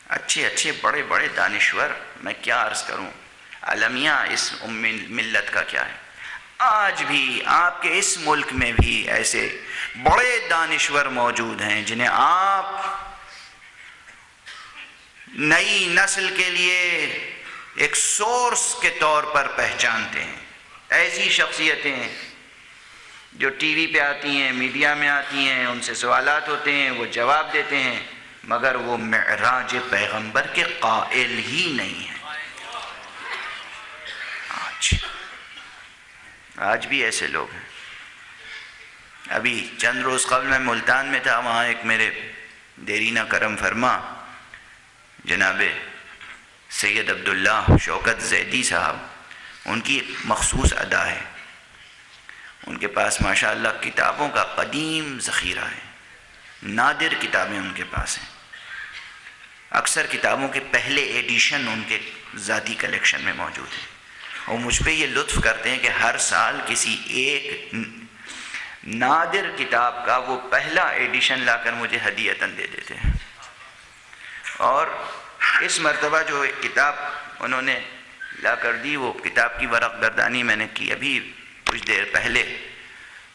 اچھے اچھے بڑے بڑے دانشور، میں کیا عرض کروں، المیہ اس ملت کا کیا ہے. آج بھی آپ کے اس ملک میں بھی ایسے بڑے دانشور موجود ہیں جنہیں آپ نئی نسل کے لیے ایک سورس کے طور پر پہچانتے ہیں. ایسی شخصیتیں جو ٹی وی پہ آتی ہیں، میڈیا میں آتی ہیں، ان سے سوالات ہوتے ہیں، وہ جواب دیتے ہیں، مگر وہ معراج پیغمبر کے قائل ہی نہیں ہیں. آج بھی ایسے لوگ ہیں. ابھی چند روز قبل میں ملتان میں تھا، وہاں ایک میرے دیرینہ کرم فرما جناب سید عبداللہ شوکت زیدی صاحب، ان کی ایک مخصوص ادا ہے. ان کے پاس ماشاءاللہ کتابوں کا قدیم ذخیرہ ہے، نادر کتابیں ان کے پاس ہیں. اکثر کتابوں کے پہلے ایڈیشن ان کے ذاتی کلیکشن میں موجود ہیں. وہ مجھ پہ یہ لطف کرتے ہیں کہ ہر سال کسی ایک نادر کتاب کا وہ پہلا ایڈیشن لا کر مجھے ہدیۃً دے دیتے ہیں. اور اس مرتبہ جو ایک کتاب انہوں نے لا کر دی، وہ کتاب کی ورق گردانی میں نے کی ابھی کچھ دیر پہلے،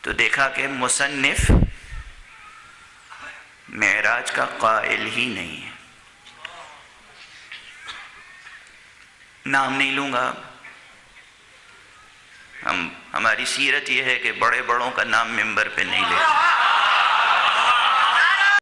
تو دیکھا کہ مصنف معراج کا قائل ہی نہیں ہے. نام نہیں لوں گا. ہماری سیرت یہ ہے کہ بڑے بڑوں کا نام ممبر پہ نہیں لیتے.